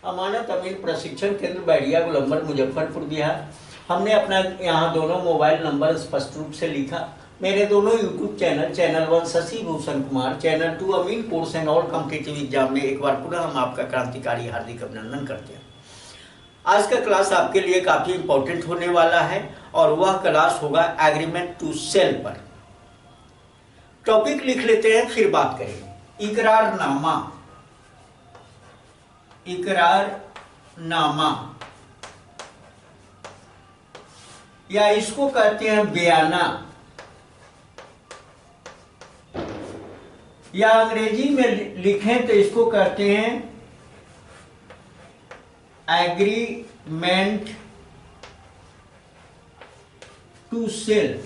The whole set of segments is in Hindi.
अमानत अमीन प्रशिक्षण केंद्र बैरिया गोलंबर मुजफ्फरपुर बिहार। हमने अपना यहाँ दोनों मोबाइल नंबर स्पष्ट रूप से लिखा। मेरे दोनों YouTube channel, channel 1 Shashi Bhushan Kumar, channel 2 अमीन course and all competitive exam में एक बार पुनः हम आपका क्रांतिकारी हार्दिक अभिनंदन करते हैं। आज का क्लास आपके लिए काफ़ी इंपॉर्टेंट होने वाला है और वह क्लास होगा एग्रीमेंट टू सेल पर। टॉपिक लिख लेते हैं, फिर बात करेंगे। इकरारनामा, इकरारनामा या इसको कहते हैं बयाना, या अंग्रेजी में लिखें तो इसको कहते हैं एग्रीमेंट टू सेल।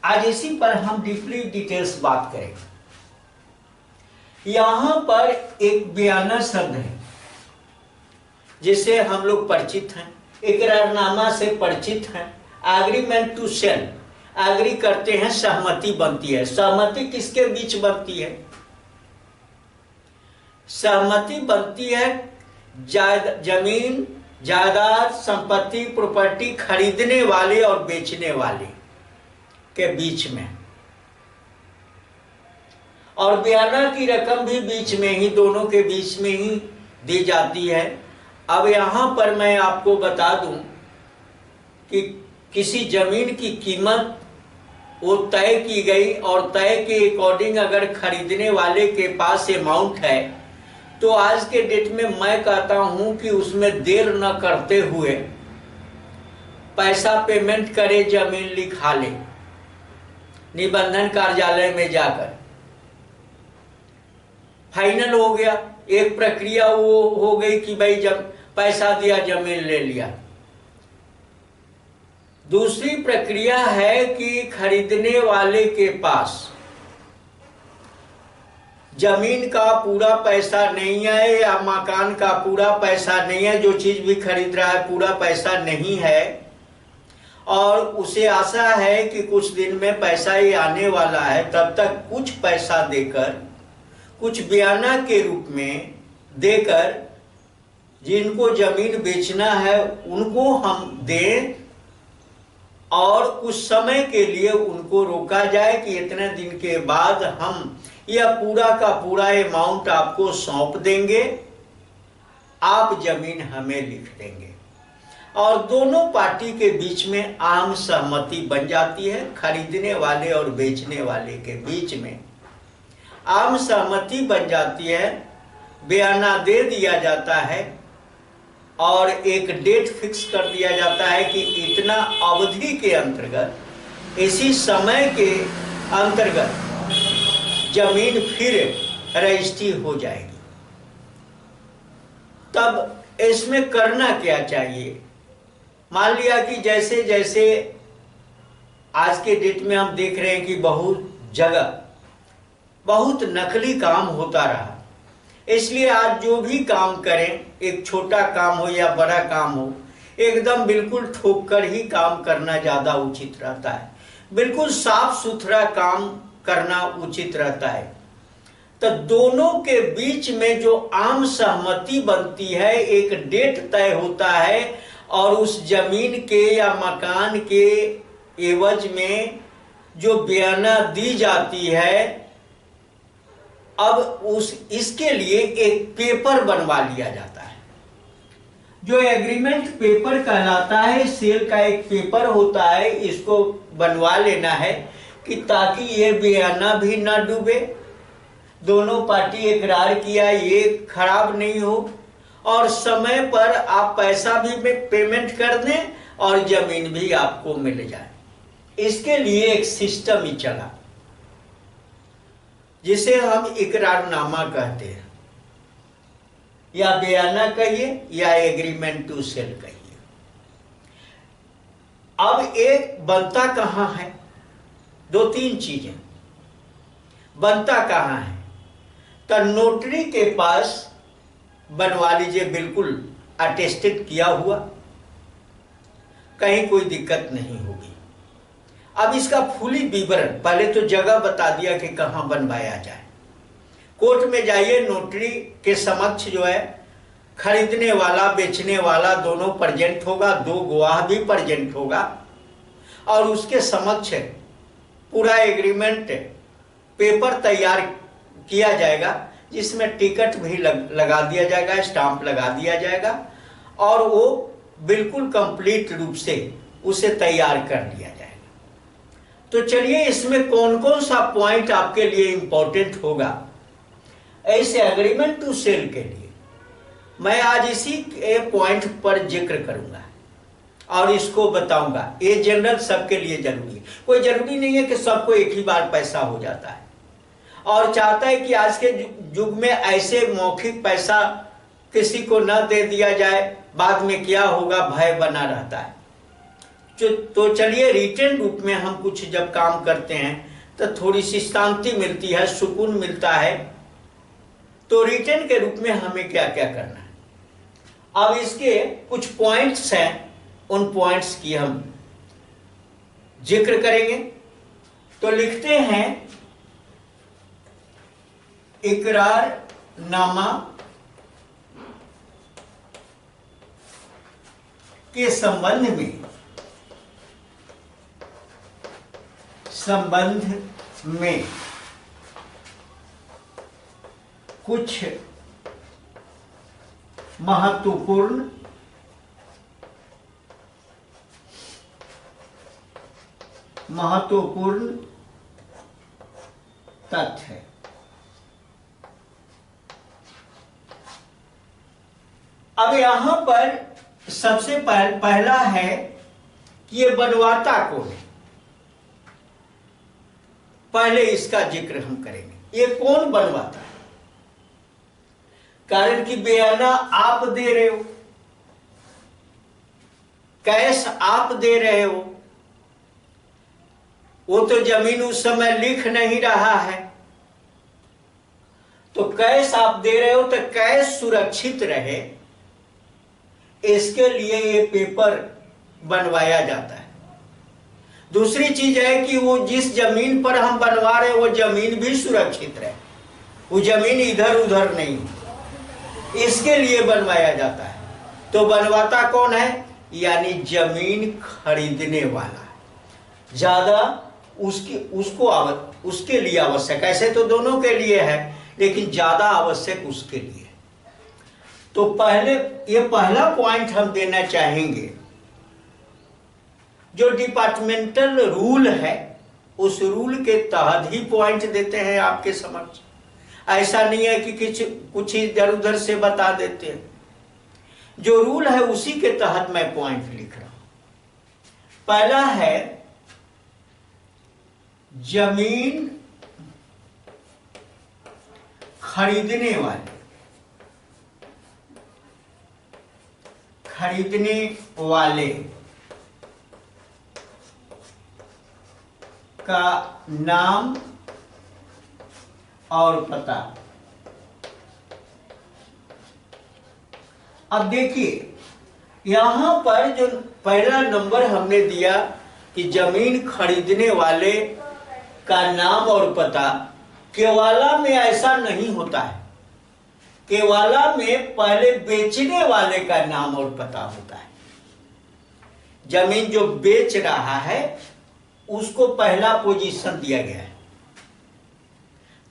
आज इसी पर हम डीपली डिटेल्स बात करेंगे। यहां पर एक बयाना शब्द है जिससे हम लोग परिचित हैं, इकरारनामा से परिचित हैं। एग्रीमेंट टू सेल, एग्री करते हैं, सहमति बनती है। सहमति किसके बीच बनती है? सहमति बनती है जमीन, जायदाद, संपत्ति, प्रॉपर्टी खरीदने वाले और बेचने वाले के बीच में, और बयाना की रकम भी बीच में ही, दोनों के बीच में ही दी जाती है। अब यहां पर मैं आपको बता दूं कि किसी जमीन की कीमत वो तय की गई और तय के अकॉर्डिंग अगर खरीदने वाले के पास अमाउंट है तो आज के डेट में मैं कहता हूं कि उसमें देर न करते हुए पैसा पेमेंट करे, जमीन लिखा ले निबंधन कार्यालय में जाकर। फाइनल हो गया, एक प्रक्रिया वो हो गई कि भाई जब पैसा दिया, जमीन ले लिया। दूसरी प्रक्रिया है कि खरीदने वाले के पास जमीन का पूरा पैसा नहीं है या मकान का पूरा पैसा नहीं है, जो चीज भी खरीद रहा है पूरा पैसा नहीं है, और उसे आशा है कि कुछ दिन में पैसा ये आने वाला है, तब तक कुछ पैसा देकर, कुछ बयाना के रूप में देकर जिनको जमीन बेचना है उनको हम दें और कुछ समय के लिए उनको रोका जाए कि इतने दिन के बाद हम यह पूरा का पूरा अमाउंट आपको सौंप देंगे, आप जमीन हमें लिख देंगे। और दोनों पार्टी के बीच में आम सहमति बन जाती है। खरीदने वाले और बेचने वाले के बीच में आम सहमति बन जाती है, बयाना दे दिया जाता है और एक डेट फिक्स कर दिया जाता है कि इतना अवधि के अंतर्गत, इसी समय के अंतर्गत जमीन फिर रजिस्ट्री हो जाएगी। तब इसमें करना क्या चाहिए? मान लिया कि जैसे जैसे आज के डेट में हम देख रहे हैं कि बहुत जगह बहुत नकली काम होता रहा, इसलिए आज जो भी काम करें, एक छोटा काम हो या बड़ा काम हो, एकदम बिल्कुल ठोक कर ही काम करना ज़्यादा उचित रहता है। बिल्कुल साफ सुथरा काम करना उचित रहता है। तो दोनों के बीच में जो आम सहमति बनती है, एक डेट तय होता है और उस जमीन के या मकान के एवज में जो बयाना दी जाती है, अब इसके लिए एक पेपर बनवा लिया जाता है जो एग्रीमेंट पेपर कहलाता है। सेल का एक पेपर होता है, इसको बनवा लेना है कि ताकि ये बयाना भी ना डूबे, दोनों पार्टी इकरार किया ये खराब नहीं हो, और समय पर आप पैसा भी पेमेंट कर दें और जमीन भी आपको मिल जाए। इसके लिए एक सिस्टम ही चला जिसे हम इकरारनामा कहते हैं, या बयाना कहिए या एग्रीमेंट टू सेल कहिए। अब एक बनता कहां है? दो तीन चीजें बनता कहां है? तो नोटरी के पास बनवा लीजिए, बिल्कुल अटेस्टेड किया हुआ, कहीं कोई दिक्कत नहीं होगी। अब इसका फुली विवरण, पहले तो जगह बता दिया कि कहाँ बनवाया जाए। कोर्ट में जाइए, नोटरी के समक्ष जो है खरीदने वाला बेचने वाला दोनों प्रेजेंट होगा, 2 गवाह भी प्रेजेंट होगा और उसके समक्ष पूरा एग्रीमेंट पेपर तैयार किया जाएगा, जिसमें टिकट भी लगा दिया जाएगा, स्टाम्प लगा दिया जाएगा और वो बिल्कुल कंप्लीट रूप से उसे तैयार कर लिया जाएगा। तो चलिए, इसमें कौन कौन सा पॉइंट आपके लिए इंपॉर्टेंट होगा ऐसे एग्रीमेंट टू सेल के लिए, मैं आज इसी पॉइंट पर जिक्र करूंगा और इसको बताऊंगा। ये जनरल सबके लिए जरूरी है, कोई जरूरी नहीं है कि सबको एक ही बार पैसा हो जाता है और चाहता है कि आज के युग में ऐसे मौखिक पैसा किसी को न दे दिया जाए, बाद में क्या होगा भय बना रहता है। तो चलिए, रिटर्न रूप में हम कुछ जब काम करते हैं तो थोड़ी सी शांति मिलती है, सुकून मिलता है। तो रिटर्न के रूप में हमें क्या क्या करना है, अब इसके कुछ पॉइंट्स हैं, उन पॉइंट्स की हम जिक्र करेंगे। तो लिखते हैं, इकरारनामा के संबंध में कुछ महत्वपूर्ण तथ्य है। अब यहां पर सबसे पहला है कि ये बनवाता कौन है, पहले इसका जिक्र हम करेंगे। ये कौन बनवाता है, कारण कि बयाना आप दे रहे हो, कैश आप दे रहे हो, वो तो जमीन उस समय लिख नहीं रहा है, तो कैश आप दे रहे हो तो कैश सुरक्षित रहे, इसके लिए ये पेपर बनवाया जाता है। दूसरी चीज है कि वो जिस जमीन पर हम बनवा रहे हैं वो जमीन भी सुरक्षित रहे, वो जमीन इधर उधर नहीं, इसके लिए बनवाया जाता है। तो बनवाता कौन है, यानी जमीन खरीदने वाला, ज्यादा उसके लिए आवश्यक, ऐसे तो दोनों के लिए है लेकिन ज्यादा आवश्यक उसके लिए। तो ये पहला पॉइंट हम देना चाहेंगे, जो डिपार्टमेंटल रूल है उस रूल के तहत ही पॉइंट देते हैं आपके समक्ष। ऐसा नहीं है कि कुछ इधर उधर से बता देते हैं, जो रूल है उसी के तहत मैं पॉइंट लिख रहा हूं। पहला है, जमीन खरीदने वाले का नाम और पता। अब देखिए, यहां पर जो पहला नंबर हमने दिया कि जमीन खरीदने वाले का नाम और पता, केवाला में ऐसा नहीं होता है। केवाला में पहले बेचने वाले का नाम और पता होता है। जमीन जो बेच रहा है उसको पहला पोजीशन दिया गया है,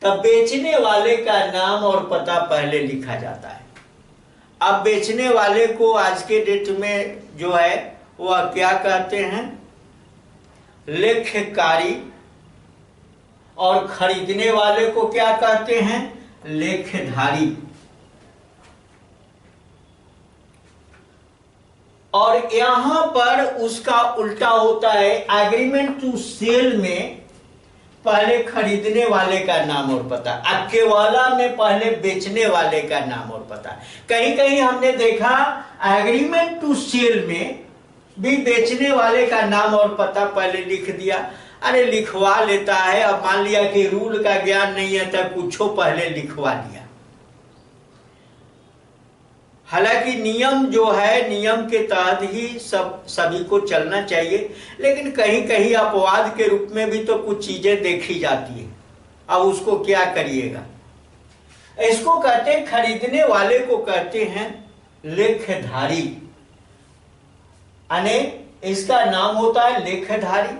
तब बेचने वाले का नाम और पता पहले लिखा जाता है। अब बेचने वाले को आज के डेट में जो है वह क्या कहते हैं, लेखकारी, और खरीदने वाले को क्या कहते हैं, लेखधारी। और यहां पर उसका उल्टा होता है, एग्रीमेंट टू सेल में पहले खरीदने वाले का नाम और पता, केवाला में पहले बेचने वाले का नाम और पता। कहीं कहीं हमने देखा एग्रीमेंट टू सेल में भी बेचने वाले का नाम और पता पहले लिख दिया। अरे लिखवा लेता है, अब मान लिया कि रूल का ज्ञान नहीं है तो कुछ पहले लिखवा लिया। हालांकि नियम जो है, नियम के तहत ही सभी को चलना चाहिए, लेकिन कहीं कहीं अपवाद के रूप में भी तो कुछ चीजें देखी जाती है। अब उसको क्या करिएगा। इसको कहते हैं, खरीदने वाले को कहते हैं लेखधारी, यानी इसका नाम होता है लेखधारी,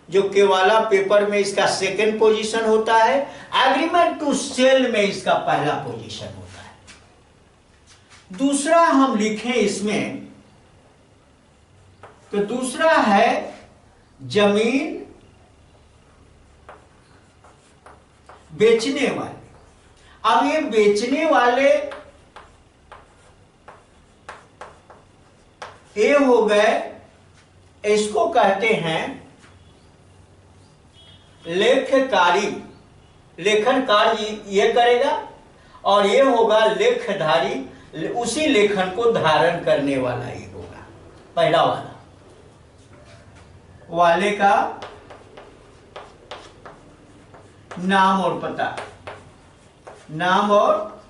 जो केवाला पेपर में इसका सेकंड पोजीशन होता है, एग्रीमेंट टू सेल में इसका पहला पोजीशन होता है। दूसरा हम लिखें इसमें, तो दूसरा है जमीन बेचने वाले। अब ये बेचने वाले ये हो गए, इसको कहते हैं लेखकारी। लेखन कार्य ये करेगा, और ये होगा लेखधारी, उसी लेखन को धारण करने वाला ही होगा। पहला वाले का नाम और पता, नाम और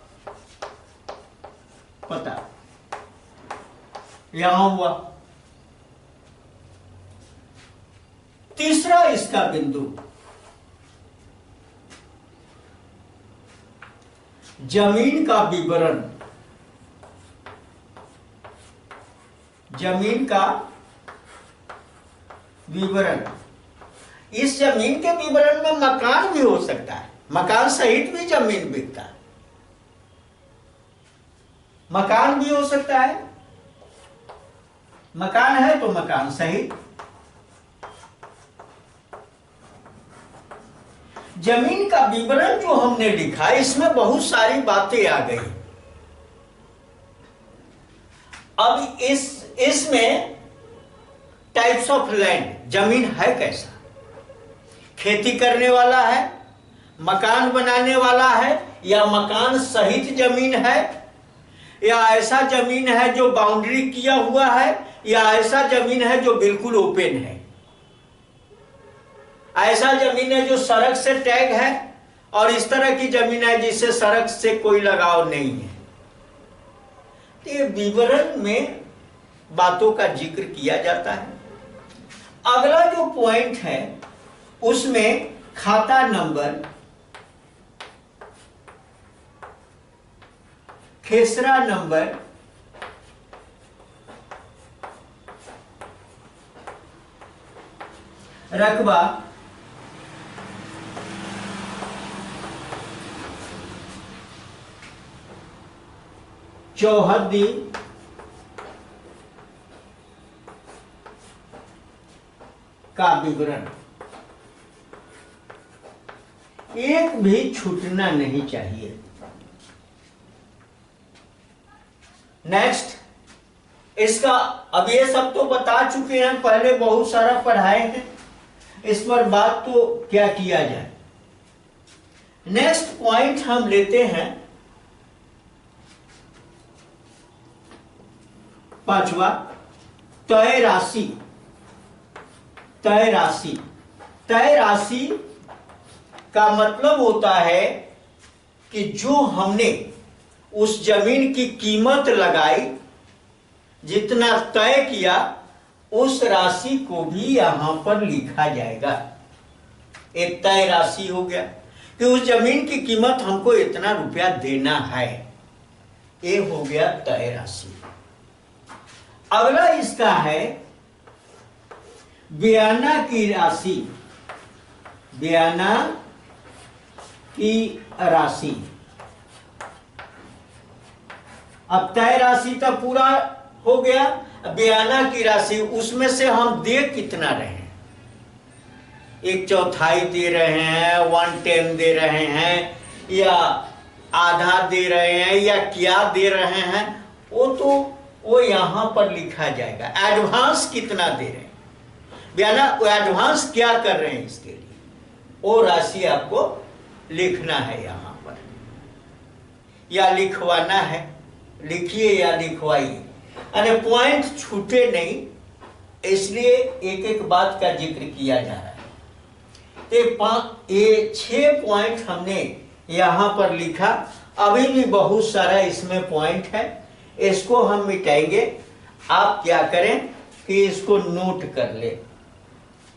पता यहां हुआ। तीसरा इसका बिंदु जमीन का विवरण, जमीन का विवरण। इस जमीन के विवरण में मकान भी हो सकता है, मकान सहित भी जमीन बिकता है, मकान भी हो सकता है, मकान है तो मकान सहित। जमीन का विवरण जो हमने लिखा, इसमें बहुत सारी बातें आ गई। अब इसमें टाइप्स ऑफ लैंड, जमीन है कैसा, खेती करने वाला है, मकान बनाने वाला है, या मकान सहित जमीन है, या ऐसा जमीन है जो बाउंड्री किया हुआ है, या ऐसा जमीन है जो बिल्कुल ओपन है, ऐसा जमीन है जो सड़क से टैग है, और इस तरह की जमीन है जिससे सड़क से कोई लगाव नहीं है। तो ये विवरण में बातों का जिक्र किया जाता है। अगला जो पॉइंट है उसमें खाता नंबर, खेसरा नंबर, रकबा, चौहद्दी, का विवरण एक भी छूटना नहीं चाहिए। नेक्स्ट, इसका अब ये सब तो बता चुके हैं, पहले बहुत सारा पढ़ाए हैं, इस पर बात तो क्या किया जाए। नेक्स्ट पॉइंट हम लेते हैं पांचवा, तय राशि। तय राशि, तय राशि का मतलब होता है कि जो हमने उस जमीन की कीमत लगाई, जितना तय किया, उस राशि को भी यहां पर लिखा जाएगा। एक तय राशि हो गया कि उस जमीन की कीमत हमको इतना रुपया देना है, ये हो गया तय राशि। अगला इसका है बयाना की राशि। बयाना की राशि, अब तय राशि तो पूरा हो गया, बयाना की राशि, उसमें से हम दे कितना रहे हैं, 1/4 दे रहे हैं, 1/10 दे रहे हैं, या आधा दे रहे हैं, या क्या दे रहे हैं, वो यहां पर लिखा जाएगा। एडवांस कितना दे रहे हैं, बयाना एडवांस क्या कर रहे हैं, इसके लिए वो राशि आपको लिखना है यहां पर, या लिखवाना है, लिखिए या लिखवाइए, यानी पॉइंट छूटे नहीं, इसलिए एक एक बात का जिक्र किया जा रहा है। ये 6 पॉइंट हमने यहां पर लिखा, अभी भी बहुत सारा इसमें पॉइंट है, इसको हम मिटाएंगे। आप क्या करें कि इसको नोट कर ले,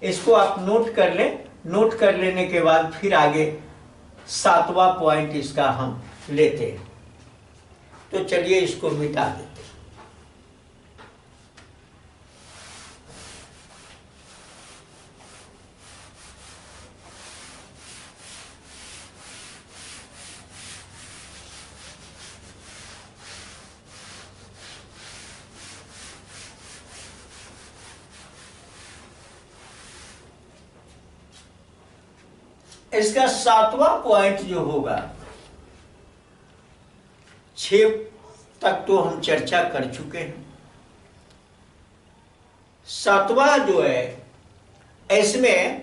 इसको आप नोट कर ले। नोट कर लेने के बाद फिर आगे 7वां पॉइंट इसका हम लेते हैं। तो चलिए इसको मिटा देते हैं। इसका 7वां पॉइंट जो होगा, 6 तक तो हम चर्चा कर चुके हैं। 7वां जो है, इसमें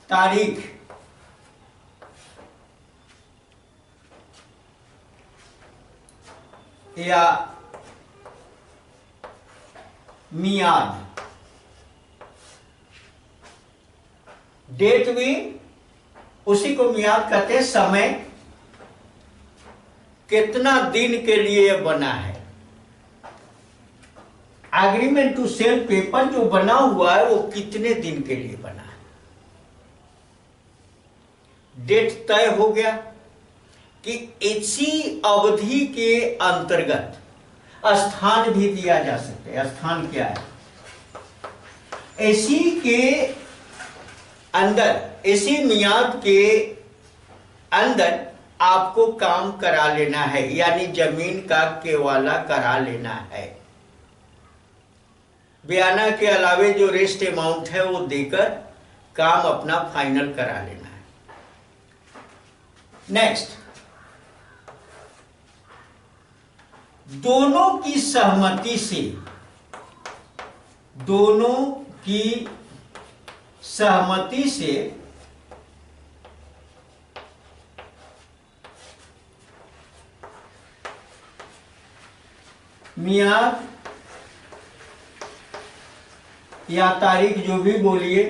तारीख या मियाद, डेट भी उसी को मियाद कहते हैं। समय कितना दिन के लिए बना है। एग्रीमेंट टू सेल पेपर जो बना हुआ है वो कितने दिन के लिए बना है। डेट तय हो गया कि इसी अवधि के अंतर्गत स्थान भी दिया जा सकता है। स्थान क्या है? इसी के अंदर, इसी मियाद के अंदर आपको काम करा लेना है, यानी जमीन का केवाला करा लेना है। बयाना के अलावे जो रेस्ट अमाउंट है वो देकर काम अपना फाइनल करा लेना है। नेक्स्ट, दोनों की सहमति से, दोनों की सहमति से मियाद या तारीख जो भी बोलिए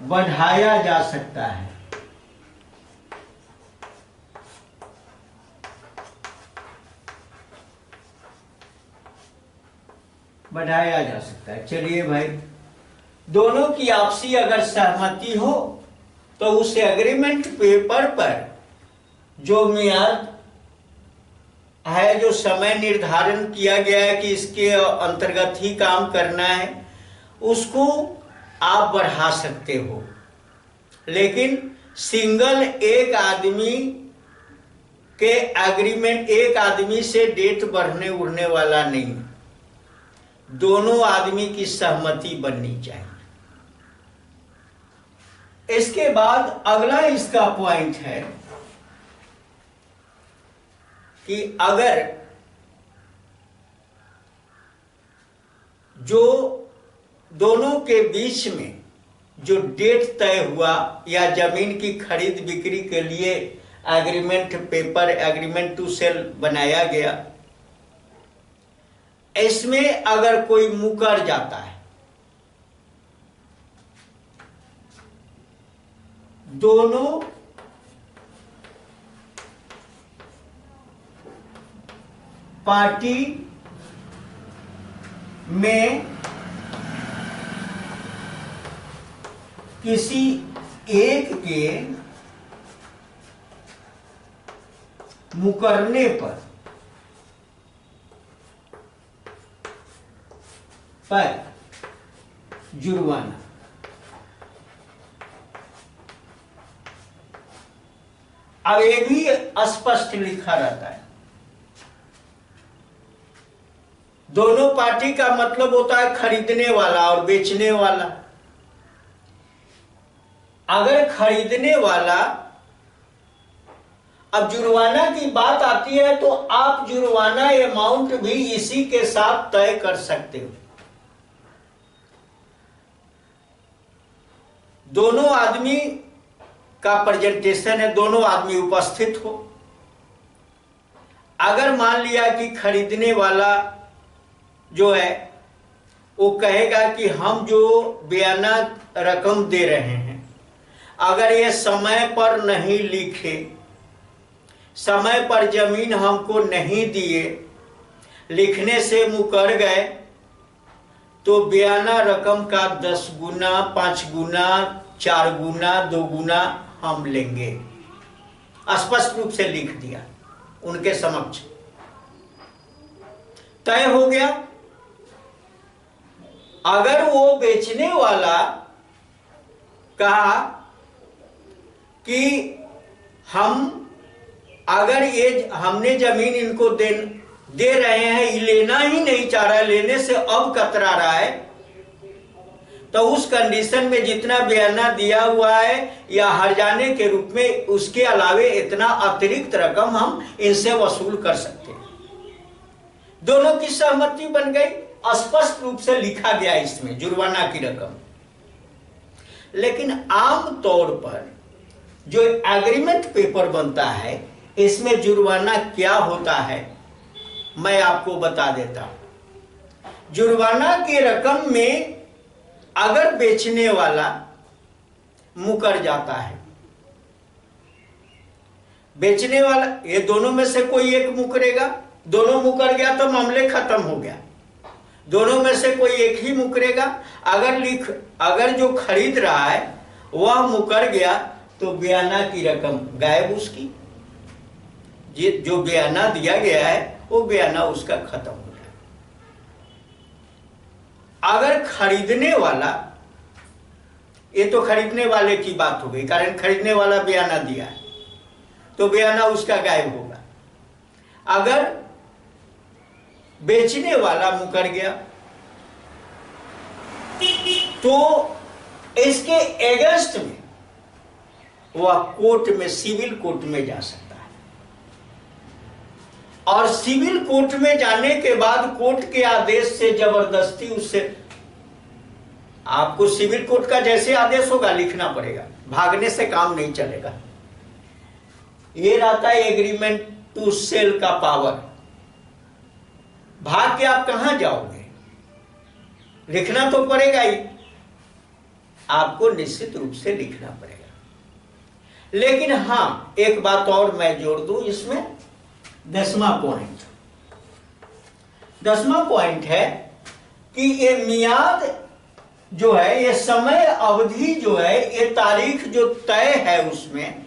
बढ़ाया जा सकता है। बढ़ाया जा सकता है। चलिए भाई, दोनों की आपसी अगर सहमति हो तो उस एग्रीमेंट पेपर पर जो मियाद है, जो समय निर्धारण किया गया है कि इसके अंतर्गत ही काम करना है, उसको आप बढ़ा सकते हो। लेकिन सिंगल एक आदमी के एग्रीमेंट, एक आदमी से डेट बढ़ने उड़ने वाला नहीं, दोनों आदमी की सहमति बननी चाहिए। इसके बाद अगला इसका पॉइंट है कि अगर जो दोनों के बीच में जो डेट तय हुआ या जमीन की खरीद बिक्री के लिए agreement paper, agreement to sell बनाया गया, इसमें अगर कोई मुकर जाता है, दोनों पार्टी में किसी एक के मुकरने पर जुर्माना। अब ये भी स्पष्ट लिखा रहता है। दोनों पार्टी का मतलब होता है खरीदने वाला और बेचने वाला। अगर खरीदने वाला, अब जुर्माना की बात आती है तो आप जुर्माना अमाउंट भी इसी के साथ तय कर सकते हो। दोनों आदमी का प्रेजेंटेशन है, दोनों आदमी उपस्थित हो। अगर मान लिया कि खरीदने वाला जो है वो कहेगा कि हम जो बयाना रकम दे रहे हैं अगर ये समय पर नहीं लिखे, समय पर जमीन हमको नहीं दिए, लिखने से मुकर गए, तो बयाना रकम का 10 गुना, 5 गुना, 4 गुना, 2 गुना हम लेंगे। स्पष्ट रूप से लिख दिया उनके समक्ष, तय हो गया। अगर वो बेचने वाला कहा कि हम अगर ये हमने जमीन इनको दे रहे हैं, ये लेना ही नहीं चाह रहा है, लेने से अब कतरा रहा है, तो उस कंडीशन में जितना बयाना दिया हुआ है या हर्जाने के रूप में उसके अलावे इतना अतिरिक्त रकम हम इनसे वसूल कर सकते हैं। दोनों की सहमति बन गई, स्पष्ट रूप से लिखा गया इसमें जुर्माना की रकम। लेकिन आम तौर पर जो एग्रीमेंट पेपर बनता है, इसमें जुर्माना क्या होता है मैं आपको बता देता हूं। जुर्माना की रकम में अगर बेचने वाला मुकर जाता है, बेचने वाला, ये दोनों में से कोई एक मुकरेगा, दोनों मुकर गया तो मामले खत्म हो गया। दोनों में से कोई एक ही मुकरेगा। अगर जो खरीद रहा है वह मुकर गया तो बयाना की रकम गायब उसकी, जो बयाना दिया गया है वो बयाना उसका खत्म हो गया। अगर खरीदने वाला, ये तो खरीदने वाले की बात हो गई, कारण खरीदने वाला बयाना दिया है तो बयाना उसका गायब होगा। अगर बेचने वाला मुकर गया तो इसके एगेंस्ट में वह कोर्ट में, सिविल कोर्ट में जा सकता है, और सिविल कोर्ट में जाने के बाद कोर्ट के आदेश से जबरदस्ती उससे, आपको सिविल कोर्ट का जैसे आदेश होगा लिखना पड़ेगा, भागने से काम नहीं चलेगा। ये रहता है एग्रीमेंट टू सेल का पावर। भाग के आप कहां जाओगे, लिखना तो पड़ेगा ही, आपको निश्चित रूप से लिखना पड़ेगा। लेकिन हां, एक बात और मैं जोड़ दूं इसमें, 10वां पॉइंट। 10वां पॉइंट है कि ये मियाद जो है, ये समय अवधि जो है, ये तारीख जो तय है उसमें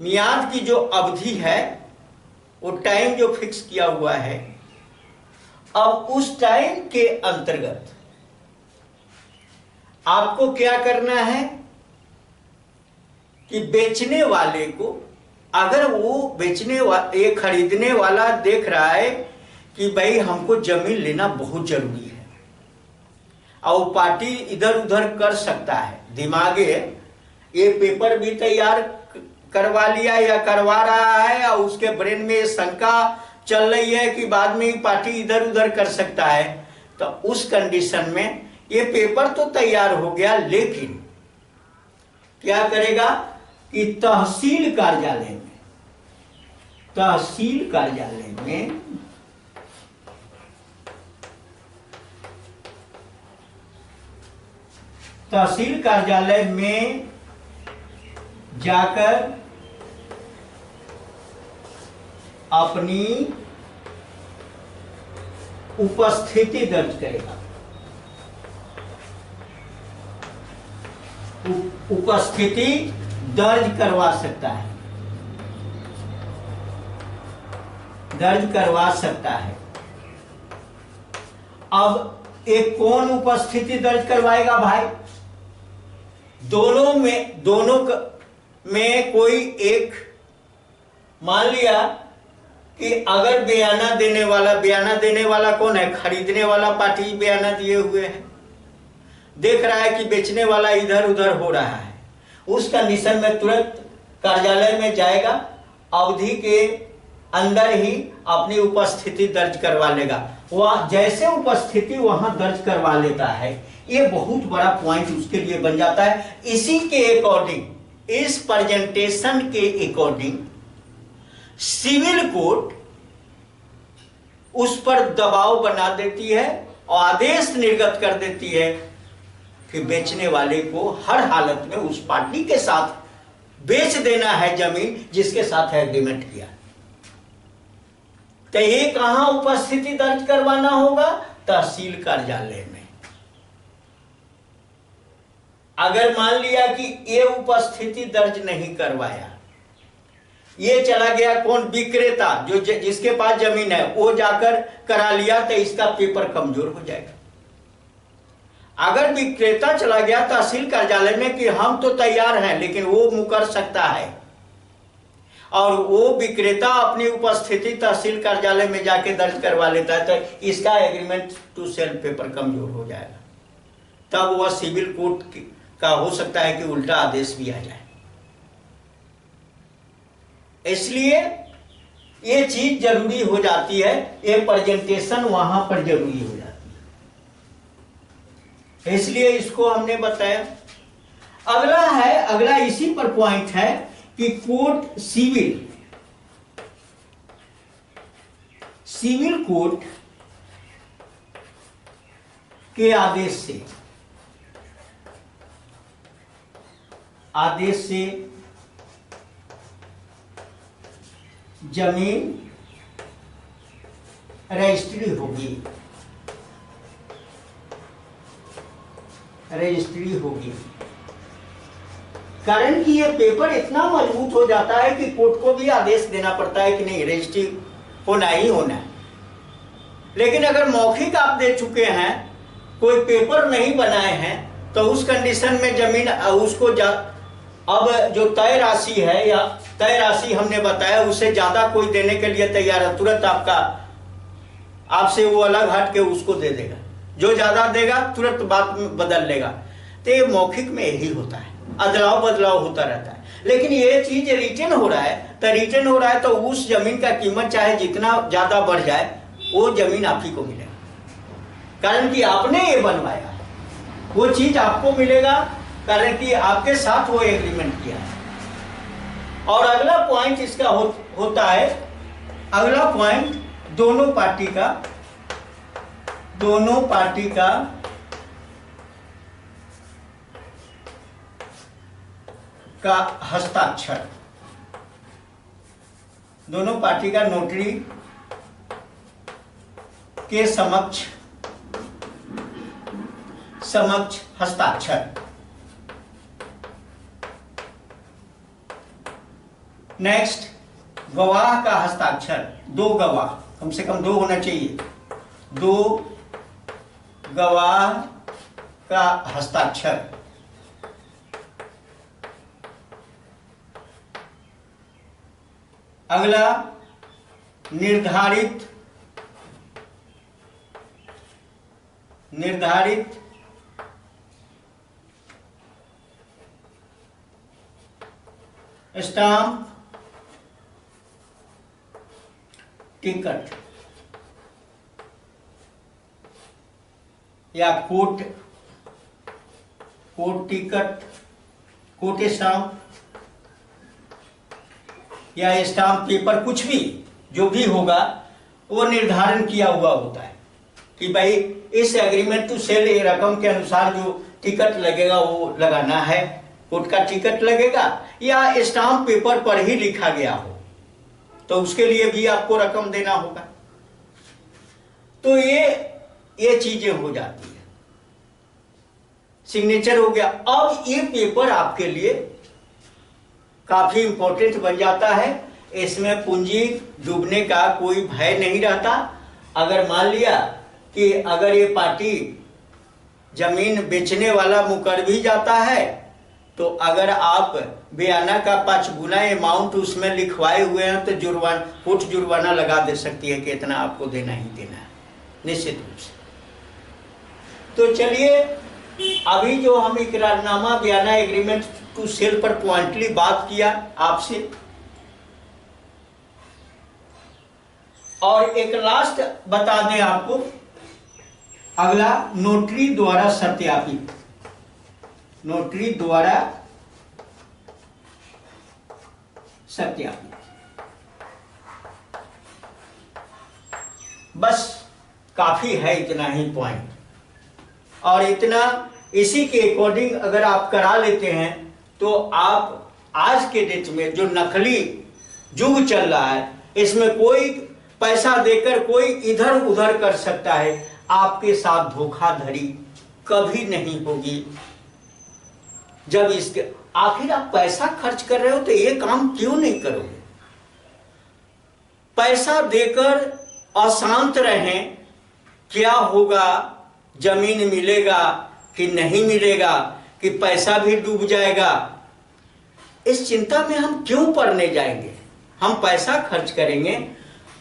मियाद की जो अवधि है, वो टाइम जो फिक्स किया हुआ है, अब उस टाइम के अंतर्गत आपको क्या करना है कि बेचने वाले को, अगर वो ये खरीदने वाला देख रहा है कि भाई हमको जमीन लेना बहुत जरूरी है, और पार्टी इधर उधर कर सकता है, दिमागे ये पेपर भी तैयार करवा लिया या करवा रहा है, और उसके ब्रेन में शंका चल रही है कि बाद में पार्टी इधर उधर कर सकता है, तो उस कंडीशन में ये पेपर तो तैयार हो गया, लेकिन क्या करेगा कि तहसील कार्यालय में तहसील कार्यालय में जाकर अपनी उपस्थिति दर्ज करेगा। उपस्थिति दर्ज करवा सकता है, अब एक कौन उपस्थिति दर्ज करवाएगा भाई? दोनों में कोई एक, मान लिया कि अगर बयाना देने वाला कौन है? खरीदने वाला पार्टी बयाना दिए हुए है, देख रहा है कि बेचने वाला इधर उधर हो रहा है, उस कंडीशन में तुरंत कार्यालय में जाएगा, अवधि के अंदर ही अपनी उपस्थिति दर्ज करवा लेगा। वह जैसे उपस्थिति वहां दर्ज करवा लेता है, ये बहुत बड़ा पॉइंट उसके लिए बन जाता है। इसी के अकॉर्डिंग, इस प्रेजेंटेशन के अकॉर्डिंग सिविल कोर्ट उस पर दबाव बना देती है और आदेश निर्गत कर देती है कि बेचने वाले को हर हालत में उस पार्टी के साथ बेच देना है जमीन जिसके साथ एग्रीमेंट किया। तो ये कहां उपस्थिति दर्ज करवाना होगा? तहसील कार्यालय में। अगर मान लिया कि ये उपस्थिति दर्ज नहीं करवाया, ये चला गया कौन? विक्रेता, जो जिसके पास जमीन है, वो जाकर करा लिया, तो इसका पेपर कमजोर हो जाएगा। अगर विक्रेता चला गया तहसील कार्यालय में कि हम तो तैयार हैं, लेकिन वो मुकर सकता है, और वो विक्रेता अपनी उपस्थिति तहसील कार्यालय में जाके दर्ज करवा लेता है, तो इसका एग्रीमेंट टू सेल पेपर कमजोर हो जाएगा। तब वह सिविल कोर्ट का हो सकता है कि उल्टा आदेश भी आ जाए। इसलिए ये चीज जरूरी हो जाती है, ये प्रेजेंटेशन वहां पर जरूरी हो जाती है, इसलिए इसको हमने बताया। अगला इसी पर पॉइंट है कि कोर्ट सिविल कोर्ट के आदेश से जमीन रजिस्ट्री होगी। कारण कि ये पेपर इतना मजबूत हो जाता है कि कोर्ट को भी आदेश देना पड़ता है कि नहीं, रजिस्ट्री होना ही होना है। लेकिन अगर मौखिक आप दे चुके हैं, कोई पेपर नहीं बनाए हैं, तो उस कंडीशन में जमीन उसको अब जो तय राशि है, या तय राशि हमने बताया, उससे ज्यादा कोई देने के लिए तैयार है, तुरंत आपसे वो अलग हट के उसको दे देगा। जो ज्यादा देगा तुरंत बात बदल लेगा। तो ये मौखिक में यही होता है, अदलाव बदलाव होता रहता है। लेकिन ये चीज रिटर्न हो रहा है, तो उस जमीन का कीमत चाहे जितना ज्यादा बढ़ जाए, वो जमीन आप ही को मिलेगा, कारण कि आपने ये बनवाया है। वो चीज आपको मिलेगा कारण कि आपके साथ वो एग्रीमेंट किया है। और अगला पॉइंट इसका होता है, अगला पॉइंट दोनों पार्टी का हस्ताक्षर, दोनों पार्टी का नोटरी के समक्ष हस्ताक्षर। नेक्स्ट, गवाह का हस्ताक्षर। 2 गवाह, कम से कम 2 होना चाहिए। 2 गवाह का हस्ताक्षर। अगला, निर्धारित स्टाम्प टिकट या कोर्ट टिकट, कोर्ट स्टाम्प या स्टाम्प पेपर, कुछ भी जो भी होगा वो निर्धारण किया हुआ होता है कि भाई इस एग्रीमेंट टू सेल ये रकम के अनुसार जो टिकट लगेगा वो लगाना है। कोर्ट का टिकट लगेगा या स्टाम्प पेपर पर ही लिखा गया हो, तो उसके लिए भी आपको रकम देना होगा। तो ये चीजें हो जाती है। सिग्नेचर हो गया। अब ये पेपर आपके लिए काफी इंपॉर्टेंट बन जाता है। इसमें पूंजी डूबने का कोई भय नहीं रहता। अगर मान लिया कि अगर ये पार्टी जमीन बेचने वाला मुकर भी जाता है, तो अगर आप बयाना का 5 गुना अमाउंट उसमें लिखवाए हुए हैं, तो कोर्ट जुर्माना लगा दे सकती है कि इतना आपको देना ही देना है, निश्चित रूप से। तो चलिए, अभी जो हम इकरारनामा बयाना एग्रीमेंट टू सेल पर पॉइंटली बात किया आपसे, और एक लास्ट बता दें आपको, अगला नोटरी द्वारा सत्यापित। नोटरी द्वारा सत्यापित। बस काफी है इतना ही पॉइंट, और इतना इसी के अकॉर्डिंग अगर आप करा लेते हैं तो आप आज के डेट में जो नकली युग चल रहा है, इसमें कोई पैसा देकर कोई इधर उधर कर सकता है, आपके साथ धोखाधड़ी कभी नहीं होगी। जब इसके आखिर आप पैसा खर्च कर रहे हो तो ये काम क्यों नहीं करोगे? पैसा देकर अशांत रहें, क्या होगा, जमीन मिलेगा कि नहीं मिलेगा, कि पैसा भी डूब जाएगा, इस चिंता में हम क्यों पड़ने जाएंगे? हम पैसा खर्च करेंगे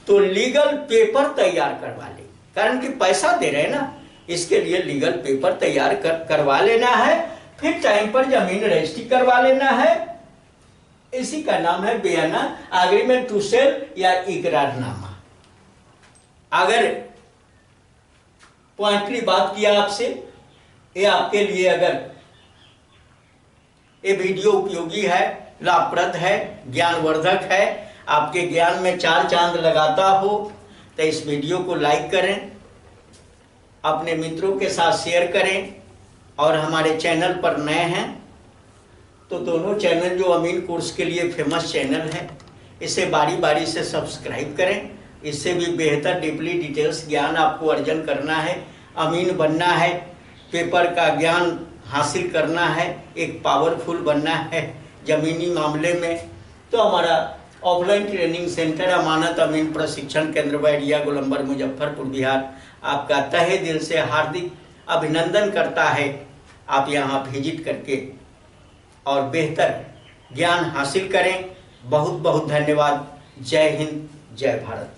तो लीगल पेपर तैयार करवा लें, कारण कि पैसा दे रहे हैं ना, इसके लिए लीगल पेपर तैयार करवा लेना है, फिर टाइम पर जमीन रजिस्ट्री करवा लेना है। इसी का नाम है बयाना, एग्रीमेंट टू सेल या इकरारनामा। अगर पॉइंटली बात किया आपसे, ये आपके लिए अगर ये वीडियो उपयोगी है, लाभप्रद है, ज्ञानवर्धक है, आपके ज्ञान में चार चांद लगाता हो, तो इस वीडियो को लाइक करें, अपने मित्रों के साथ शेयर करें, और हमारे चैनल पर नए हैं तो दोनों चैनल जो अमीन कोर्स के लिए फेमस चैनल है, इसे बारी बारी से सब्सक्राइब करें। इससे भी बेहतर डीपली डिटेल्स ज्ञान आपको अर्जन करना है, अमीन बनना है, पेपर का ज्ञान हासिल करना है, एक पावरफुल बनना है जमीनी मामले में, तो हमारा ऑफलाइन ट्रेनिंग सेंटर अमानत अमीन प्रशिक्षण केंद्र बैरिया गोलंबर मुजफ्फरपुर बिहार आपका तहे दिल से हार्दिक अभिनंदन करता है। आप यहाँ विजिट करके और बेहतर ज्ञान हासिल करें। बहुत बहुत धन्यवाद। जय हिंद, जय भारत।